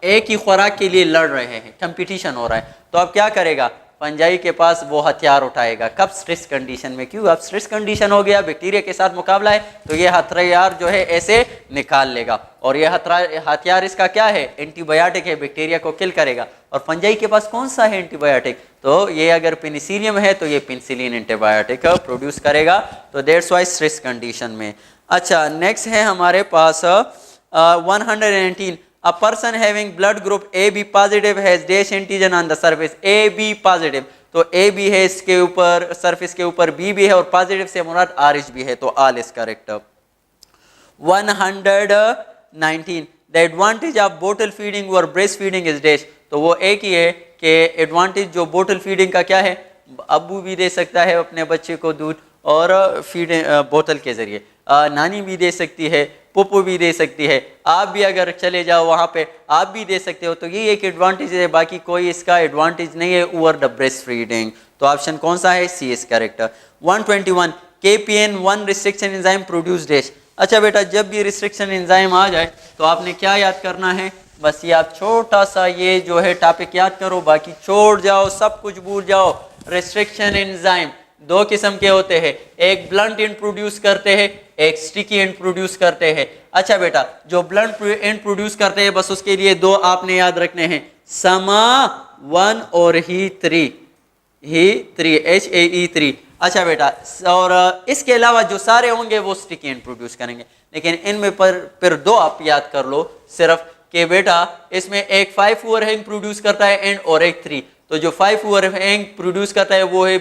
एक ही खुराक के लिए लड़ रहे हैं, कंपटीशन हो रहा है। तो अब क्या करेगा, फंजाई के पास वो हथियार उठाएगा, कब, स्ट्रेस कंडीशन में। क्यों, अब स्ट्रेस कंडीशन हो गया, बैक्टीरिया के साथ मुकाबला है, तो ये हथियार जो है ऐसे निकाल लेगा, और ये हथियार इसका क्या है, एंटीबायोटिक है, बैक्टीरिया को किल करेगा। और फंजाई के पास कौन सा है एंटीबायोटिक, तो ये अगर पेनिसिलियम है तो ये पेनिसिलिन एंटीबायोटिक प्रोड्यूस करेगा। तो दैट्स व्हाई स्ट्रेस कंडीशन में। अच्छा नेक्स्ट है हमारे पास 118, a person having blood group AB positive has dash antigen on the surface, AB positive। तो AB है इसके ऊपर, सरफेस के ऊपर B भी है, और पॉजिटिव से मुराद RH भी है। तो all is correct. 119, the advantage of bottle feeding और ब्रेस्ट फीडिंग इज डैश, तो वो एक ही है कि एडवांटेज जो बोटल फीडिंग का क्या है, अब्बू भी दे सकता है अपने बच्चे को दूध और फीड बोतल के ज़रिए, नानी भी दे सकती है, पुप्पू भी दे सकती है, आप भी अगर चले जाओ वहाँ पे आप भी दे सकते हो, तो ये एक एडवांटेज है, बाकी कोई इसका एडवांटेज नहीं है ओवर द ब्रेस्ट फीडिंग। तो ऑप्शन कौन सा है, C is correct. 121 KPN1 restriction enzyme produce dash. अच्छा बेटा, जब भी रिस्ट्रिक्शन एंजाइम आ जाए तो आपने क्या याद करना है, बस ये आप छोटा सा ये जो है टॉपिक याद करो, बाकी छोड़ जाओ, सब कुछ भूल जाओ। रिस्ट्रिक्शन एंजाइम दो किस्म के होते हैं, एक ब्लंट एंड प्रोड्यूस करते हैं, एक स्टिकी एंड प्रोड्यूस करते हैं। अच्छा बेटा, जो ब्लंट एंड प्रोड्यूस करते हैं बस उसके लिए दो आपने याद रखने हैं, समा 1 और ही 3 HAE3। अच्छा बेटा, और इसके अलावा जो सारे होंगे वो स्टिकी एंड प्रोड्यूस करेंगे, लेकिन इनमें पर फिर दो आप याद कर लो सिर्फ कि बेटा इसमें एक 5 ओवरहैंग प्रोड्यूस करता है एंड और एक 3, तो जो 5 ओवरहैंग प्रोड्यूस करता है वो है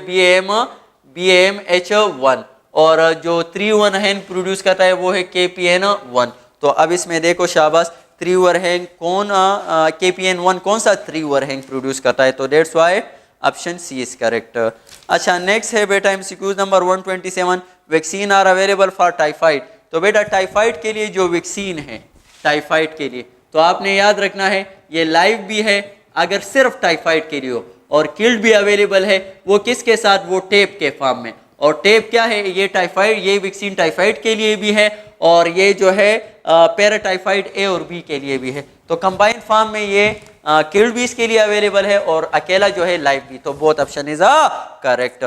BAMH1 और जो 3 ओवरहैंग प्रोड्यूस करता है वो है KPN1। तो अब इसमें देखो शाबाश, 3 ओवरहैंग कौन KPN1 कौन सा 3 ओवरहैंग प्रोड्यूस करता है, तो that's why option C is correct. अच्छा नेक्स्ट है बेटा MCQs number 127, vaccine are available for typhoid. तो बेटा टाइफाइड के लिए जो वैक्सीन है, टाइफाइड के लिए तो आपने याद रखना है ये लाइव भी है अगर सिर्फ टाइफाइड के लिए हो, और किल्ड भी अवेलेबल है, वो किसके साथ, वो टेप के फॉर्म में। और टेप क्या है, ये टाइफाइड, ये वैक्सीन टाइफाइड के लिए भी है और ये जो है पैराटाइफाइड ए और बी के लिए भी है, तो कंबाइंड फॉर्म में ये किल्ड भी इसके लिए अवेलेबल है और अकेला जो है लाइव भी, तो बोथ ऑप्शन इज करेक्ट।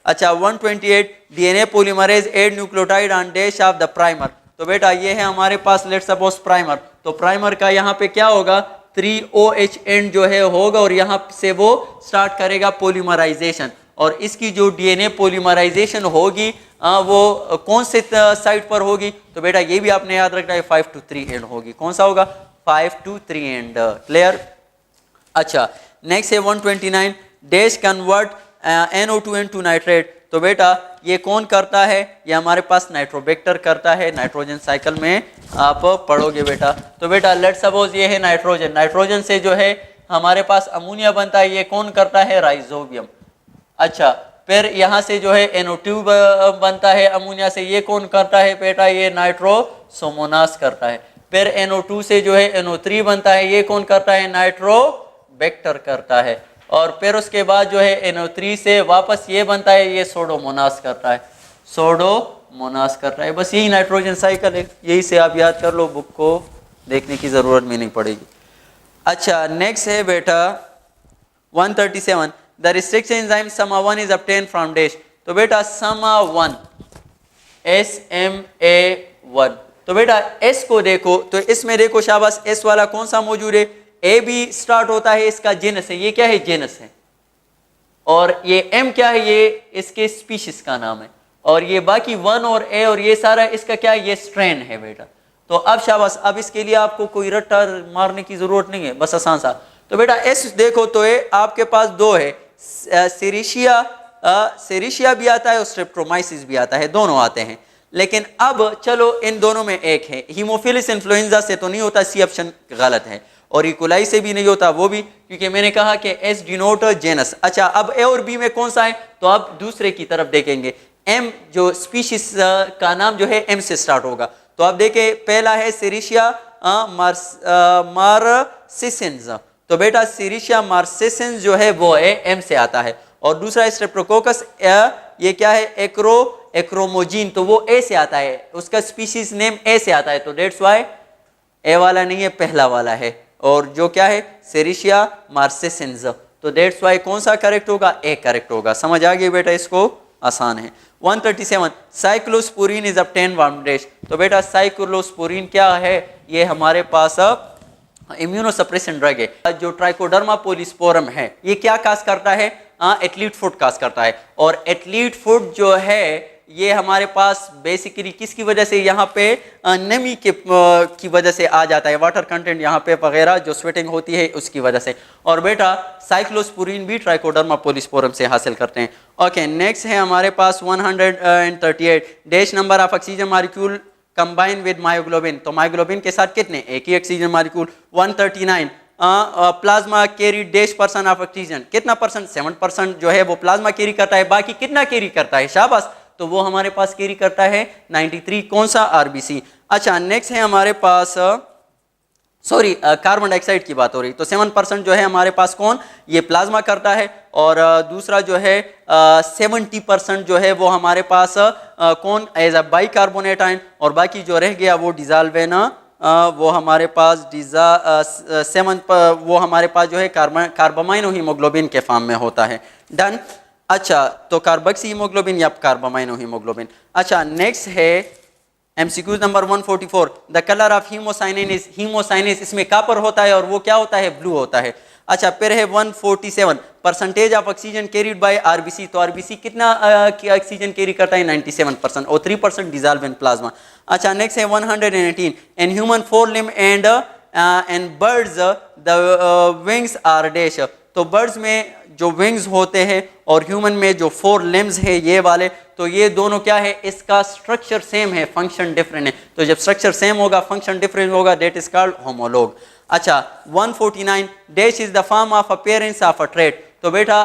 अच्छा 128 DNA polymerase add nucleotide on dash of the primer. तो बेटा ये है हमारे पास लेट्स सपोज प्राइमर, तो प्राइमर का यहाँ पे क्या होगा, 3OH एंड जो है होगा और यहाँ से वो स्टार्ट करेगा पॉलीमराइजेशन, और इसकी जो DNA पॉलीमराइजेशन होगी वो कौन से साइड पर होगी, तो बेटा ये भी आपने याद रखना है 5 to 3 एंड होगी, कौन सा होगा, 5 to 3 एंड, क्लियर। अच्छा नेक्स्ट है 129 dash convert NO2 into nitrate. तो बेटा ये कौन करता है, ये हमारे पास नाइट्रोबैक्टर करता है, नाइट्रोजन साइकिल में आप पढ़ोगे बेटा। तो बेटा लेट्स सपोज ये है नाइट्रोजन, नाइट्रोजन से जो है हमारे पास अमोनिया बनता है, ये कौन करता है, राइजोबियम। अच्छा फिर यहाँ से जो है NO2 बनता है अमोनिया से, ये कौन करता है बेटा, ये नाइट्रोसोमोनास करता है। फिर NO2 से जो है NO3 बनता है, ये कौन करता है, नाइट्रोबैक्टर करता है। और फिर उसके बाद जो है NO3 से वापस ये बनता है, ये सोडोमोनास करता है, सोडोमोनास करता है। बस यही नाइट्रोजन साइकिल है, यही से आप याद कर लो, बुक को देखने की ज़रूरत भी नहीं पड़ेगी। अच्छा नेक्स्ट है बेटा 137 the restriction enzyme SMA1 is obtain from dash. तो बेटा SMA1 SMA1, तो बेटा S को देखो, तो इसमें देखो शाबाश S वाला कौन सा मौजूद है, ए भी स्टार्ट होता है, इसका जेनस है, ये क्या है, जेनस है, और ये एम क्या है, ये इसके स्पीशीज का नाम है, और ये बाकी 1 और ए और ये सारा इसका क्या है, ये स्ट्रेन है बेटा। तो अब शाबाश, अब इसके लिए आपको कोई रट्टा मारने की जरूरत नहीं है, बस आसान सा। तो बेटा एस देखो तो ये आपके पास दो है, सेरिशिया भी आता है और स्ट्रेप्टोमाइसिस भी आता है, दोनों आते हैं। लेकिन अब चलो इन दोनों में एक है, हीमोफिलस इन्फ्लुएंजा से तो नहीं होता, सी ऑप्शन गलत है, और इकोलाई से भी नहीं होता, वो भी क्योंकि मैंने कहा कि एस डिनोट जेनस। अच्छा अब ए और बी में कौन सा है, तो आप दूसरे की तरफ देखेंगे, एम जो स्पीशीज का नाम जो है एम से स्टार्ट होगा। तो आप देखें पहला है सेरिशिया मार्सिसेंस, तो बेटा सेरिशिया मार्सिसेंस जो है वो है एम से आता है, और दूसरा स्ट्रेप्टोकोकस ये क्या है, एक्रोमोजीन, तो वो ए से आता है, उसका स्पीशीज नेम ए से आता है, तो डेट्स वाई ए वाला नहीं है, पहला वाला है, और जो क्या है सेरिशिया मार्सिसेंस, तो डेट्स वाई कौन सा करेक्ट होगा, ए करेक्ट होगा। समझ आ गई बेटा, इसको आसान है। 137 cyclosporin is obtain from dash. तो बेटा साइक्लोस्पोरिन क्या है, ये हमारे पास इम्यूनोसप्रेशन ड्रग है, जो ट्राइकोडर्मा पॉलीस्पोरम है, ये क्या काज करता है, एथलीट फुट काज करता है, और एथलीट फुट जो है ये हमारे पास बेसिकली किसकी वजह से, यहाँ पे नमी की वजह से आ जाता है, वाटर कंटेंट यहाँ पे वगैरह जो स्वेटिंग होती है उसकी वजह से, और बेटा साइक्लोस्पोरिन भी ट्राइकोडर्मा पॉलीस्पोरम से हासिल करते हैं। ओके नेक्स्ट है हमारे पास 138 dash number of oxygen molecule combine with myoglobin, तो मायोग्लोबिन के साथ कितने, एक ही oxygen molecule. 139 plasma carry dash percent of oxygen, कितना परसेंट, 7% जो है वो प्लाज्मा कैरी करता है, बाकी कितना कैरी करता है, शाबाश, तो वो हमारे पास कैरी करता है 93, कौन सा, आरबीसी। अच्छा नेक्स्ट है हमारे पास सॉरी कार्बन डाइऑक्साइड की बात हो रही, तो 7% जो है हमारे पास कौन, ये प्लाज्मा करता है, और दूसरा जो है 70% जो है वो हमारे पास कौन, एज अ बाइकार्बोनेट आयन, और बाकी जो रह गया वो डिजॉल्व है ना, वो हमारे पास वो हमारे पास जो है कार्बामाइनो हीमोग्लोबिन के फॉर्म में होता है। डन। अच्छा तो कार्बोक्सी हीमोग्लोबिन या कार्बामाइनो हीमोग्लोबिन। अच्छा नेक्स्ट है MCQ number 144, the colour of haemocyanin is, haemocyanin इसमें कापर होता है और वो क्या होता है, ब्लू होता है। अच्छा फिर है 147, percentage of oxygen carried by RBC, तो आरबीसी कितना ऑक्सीजन कैरी करता है, 97%, और 3% डिजॉल्व इन प्लाज्मा। अच्छा नेक्स्ट है 118, in human 4 limb and birds the wings are dash, तो बर्ड्स में जो विंग्स होते हैं और ह्यूमन में जो 4 लिम्स है ये वाले, तो ये दोनों क्या है, इसका स्ट्रक्चर सेम है, फंक्शन डिफरेंट है, तो जब स्ट्रक्चर सेम होगा फंक्शन डिफरेंट होगा, दैट इज कॉल्ड होमोलॉग। अच्छा 149, dash is the form of appearance of a trait, तो बेटा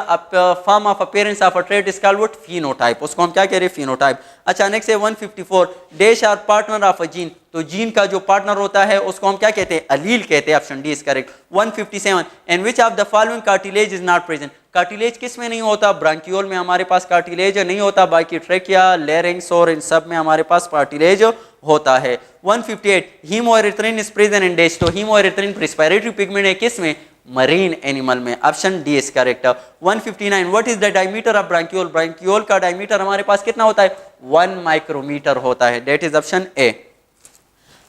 form of appearance of a trait is called what, phenotype, उसको हम क्या कह रहे हैं, फिनोटाइप। अच्छा नेक्स्ट है 154, dash are partner of a gene, तो जीन का जो पार्टनर होता है उसको हम क्या कहते हैं, अलील कहते हैं, option D is correct. 157, and which of the following cartilage is not present, cartilage किस में नहीं होता, ब्रांकियोल में हमारे पास कार्टिलेज नहीं होता, बाकी ट्रेकिया, लैरिंग्स और इन सब में हमारे पास कार्टिलेज होता है। 158, haemerythrin is present in dash, तो हीमोएरिथ्रिन रेस्पिरेटरी पिगमेंट है किस में, मरीन एनिमल में, option D is correct. 159, what is the diameter of bronchiole, bronchiole का डायमीटर हमारे पास कितना होता है, 1 माइक्रोमीटर होता है, दैट इज ऑप्शन ए।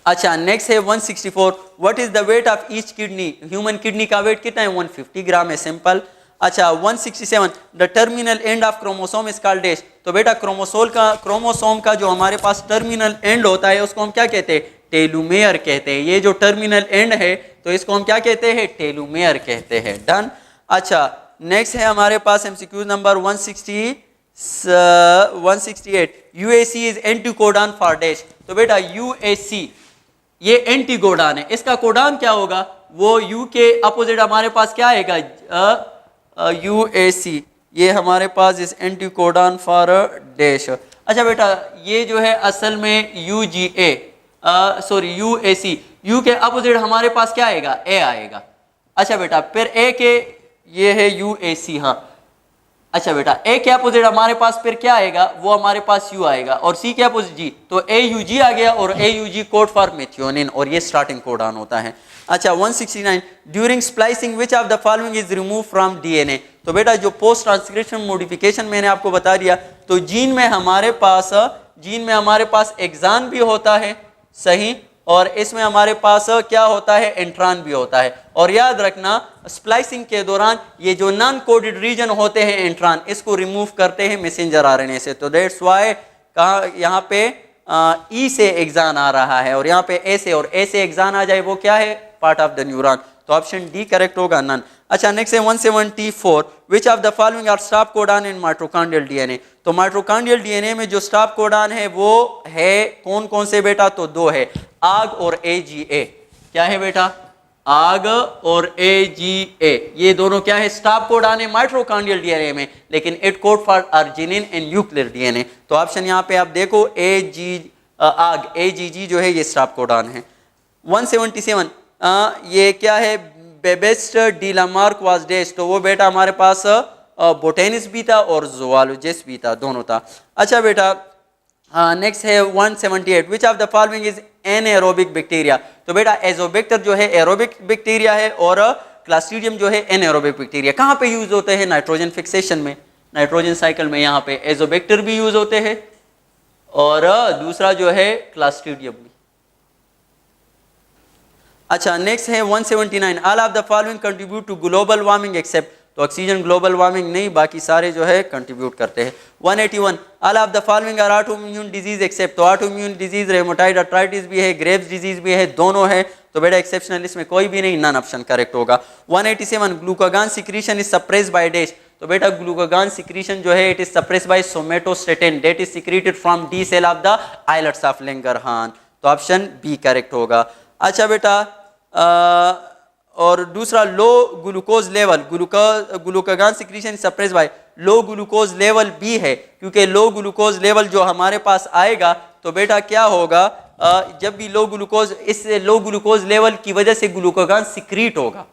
अच्छा नेक्स्ट है 164, what is the weight of each kidney, human kidney का वेट कितना है, 150 ग्राम है, सिंपल। अच्छा 167, the terminal end of chromosome is called dash, तो बेटा क्रोमोसोम का जो हमारे पास टर्मिनल एंड होता है उसको हम क्या कहते हैं, टेलोमेयर कहते हैं, ये जो टर्मिनल एंड है तो इसको हम क्या कहते हैं, टेलोमेयर कहते हैं। डन। अच्छा नेक्स्ट है हमारे पास MCQ number 168, UAC is anticodon for dash, तो बेटा यूएसी ये एंटीकोडॉन है, इसका कोडॉन क्या होगा, वो यू के अपोजिट हमारे पास क्या आएगा, यूएसी, ये हमारे पास इस एंटीकोडॉन फॉर डैश। अच्छा बेटा ये जो है असल में यूजीए सॉरी यूएसी, यू के अपोजिट हमारे पास क्या आएगा, ए आएगा। अच्छा बेटा फिर ए के ये है यूएसी, हाँ। अच्छा बेटा ए के अपोजिट हमारे पास फिर क्या आएगा, वो हमारे पास यू आएगा, और सी के अपोजिट जी, तो ए यू जी आ गया, और A U G code for methionine, और ये स्टार्टिंग कोडॉन होता है। अच्छा 169, during splicing which of the following is remove from DNA, तो बेटा जो पोस्ट ट्रांसक्रिप्शन मॉडिफिकेशन मैंने आपको बता दिया, तो जीन में हमारे पास एक्सान भी होता है, सही, और इसमें हमारे पास क्या होता है, इंट्रॉन भी होता है, और याद रखना स्प्लाइसिंग के दौरान ये जो नॉन कोडेड रीजन होते हैं इंट्रॉन, इसको रिमूव करते हैं मैसेंजर आरएनए से, तो दैट्स व्हाई कहा यहाँ पे ई से एक्सान आ रहा है और यहाँ पे ए से, और ए से एक्सान आ जाए वो क्या है, पार्ट ऑफ द न्यूरॉन, तो ऑप्शन डी करेक्ट होगा, नन। अच्छा नेक्स्ट है 174, which of the following are stop codon in mitochondrial DNA, तो माइटोकॉन्ड्रियल डीएनए में जो स्टॉप कोडॉन है वो है कौन कौन से बेटा, तो 2 है, आग और एजीए, क्या है बेटा, आग और एजीए, ये दोनों क्या है, स्टॉप कोडॉन है माइटोकॉन्ड्रियल डीएनए में, लेकिन it code for arginine in nuclear DNA, तो ऑप्शन यहाँ पे आप देखो आग एजीजी जो है ये स्टॉप कोडॉन है। 177, ये क्या है, बेबेस्ट डी लामार्क वाज डैश, तो वो बेटा हमारे पास बोटेनिस्ट भी था और ज़ूलॉजिस्ट भी था, दोनों था। अच्छा बेटा नेक्स्ट है 178, विच of the following is anaerobic bacteria, तो बेटा एजोबैक्टर जो है एरोबिक बैक्टीरिया है, और क्लास्ट्रीडियम जो है एनएरोबिक बैक्टीरिया। कहाँ पे यूज होते हैं, नाइट्रोजन फिक्सेशन में, नाइट्रोजन साइकिल में, यहाँ पे एजोबैक्टर भी यूज होते हैं, और दूसरा जो है क्लास्ट्रीडियम भी। अच्छा नेक्स्ट है 179, all of the following contribute to global warming except, तो ऑक्सीजन ग्लोबल वार्मिंग नहीं, बाकी सारे जो है कंट्रीब्यूट करते हैं। 181, all of the following are autoimmune disease except, तो ऑटोइम्यून डिजीज रेमोटाइड आर्थराइटिस भी है, ग्रेव्स डिजीज भी है, दोनों है, तो बेटा एक्सेप्शनल इसमें कोई भी नहीं, नन ऑप्शन करेक्ट होगा। 187, glucagon secretion is suppressed by dash, तो बेटा ग्लूकागॉन सिक्रीशन जो है it is suppressed by somatostatin, that is secreted from D cell of the islets of Langerhans, तो ऑप्शन बी करेक्ट होगा। अच्छा बेटा, और दूसरा low glucose level, glucagon secretion suppress by low glucose level B है, क्योंकि लो ग्लूकोज लेवल जो हमारे पास आएगा तो बेटा क्या होगा, जब भी लो ग्लूकोज, इस लो ग्लूकोज लेवल की वजह से ग्लूकागॉन सिक्रीट होगा,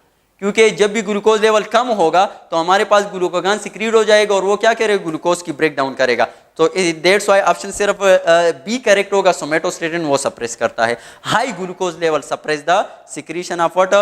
क्योंकि जब भी ग्लूकोज लेवल कम होगा तो हमारे पास ग्लूकागॉन सिक्रीट हो जाएगा और वो क्या करेगा, ग्लूकोज की ब्रेक डाउन करेगा। तो दैट्स व्हाई ऑप्शन सिर्फ बी करेक्ट होगा, सोमेटोस्टेटिन वो सप्रेस करता है। High glucose level suppress the secretion of what,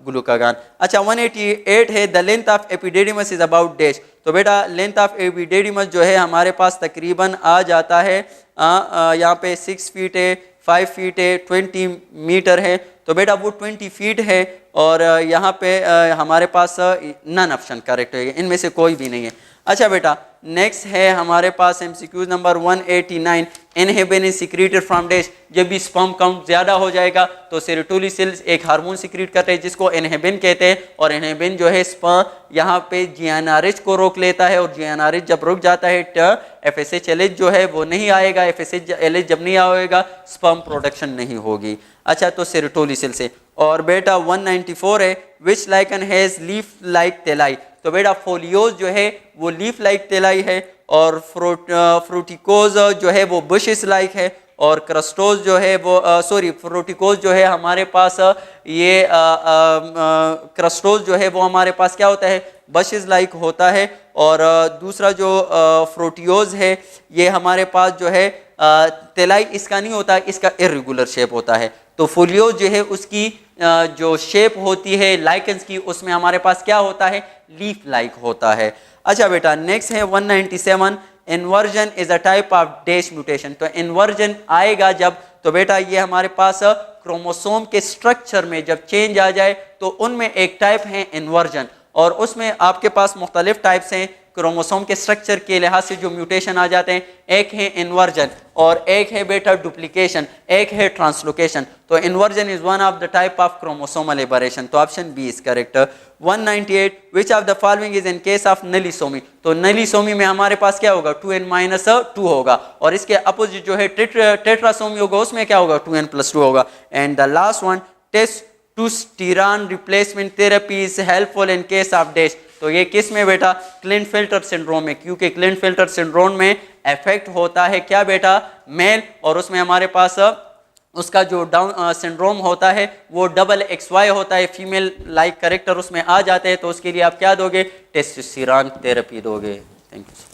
glucagon. अच्छा 188 है, the length of epididymis is about dash. तो बेटा लेंथ ऑफ एपिडेडिमस जो है हमारे पास तकरीबन आ जाता है, यहाँ पे 6 फीट है, 5 फीट है, 20 मीटर है, तो बेटा वो 20 फीट है। और यहाँ पे हमारे पास नन ऑप्शन करेक्ट है, इनमें से कोई भी नहीं है। अच्छा बेटा नेक्स्ट है हमारे पास MCQs number 189, inhibin is secreted from dash. जब भी स्पर्म काउंट ज्यादा हो जाएगा तो सेरोटोनिसिन एक हार्मोन सिक्रीट करते हैं जिसको इनहिबिन कहते हैं, और इनहिबिन जो है स्पर्म यहाँ पे जीएनआरएच को रोक लेता है, और जीएनआरएच जब रुक जाता है एफएसएच-एलएच जो है वो नहीं आएगा, एफएसएच-एलएच जब नहीं आएगा स्पर्म प्रोडक्शन नहीं होगी। अच्छा तो सेरोटोनिसिन से। और बेटा 194 है, विच लाइकन हैज लीफ लाइक तेलाई। तो बेटा फोलियोज जो है वो लीफ लाइक तेलाई है, और फ्रूटिकोज जो है वो बुशिस लाइक है, और क्रस्टोज जो है वो फ्रूटिकोज जो है हमारे पास ये क्रस्टोज जो है वो हमारे पास क्या होता है, बशिस लाइक होता है। और दूसरा जो फ्रूटियोज है ये हमारे पास जो है तेलाई इसका नहीं होता, इसका इर्रेगुलर शेप होता है। तो फोलियोज जो है उसकी जो शेप होती है लाइकन्स की, उसमें हमारे पास क्या होता है, लीफ लाइक होता है। अच्छा बेटा नेक्स्ट है 197, inversion is a type of dash mutation. तो इन्वर्जन आएगा जब, तो बेटा ये हमारे पास क्रोमोसोम के स्ट्रक्चर में जब चेंज आ जाए तो उनमें एक टाइप है इन्वर्जन, और उसमें आपके पास मुख्तलिफ टाइप्स हैं क्रोमोसोम के स्ट्रक्चर के लिहाज से जो म्यूटेशन आ जाते हैं। एक है इन्वर्जन, और एक है बेटा डुप्लीकेशन, एक है ट्रांसलोकेशन। तो inversion is one of the type of chromosomal aberration, तो option B is correct. 198, which of the following is in case of nullisomy. तो नलीसोमी में हमारे पास क्या होगा, 2n-2 होगा, और इसके अपोजिट जो है टेट्रासोमी होगा उसमें क्या होगा, 2n+2 होगा। And the last one, testosterone replacement therapy is helpful in case of dash. तो ये किस में बेटा, क्लिनेफेल्टर सिंड्रोम में, क्योंकि क्लिनेफेल्टर सिंड्रोम में इफेक्ट होता है क्या बेटा, मेल, और उसमें हमारे पास उसका जो डाउन सिंड्रोम होता है वो XY होता है, फीमेल लाइक करेक्टर उसमें आ जाते हैं। तो उसके लिए आप क्या दोगे, टेस्टोस्टेरोन थेरेपी दोगे। Thank you.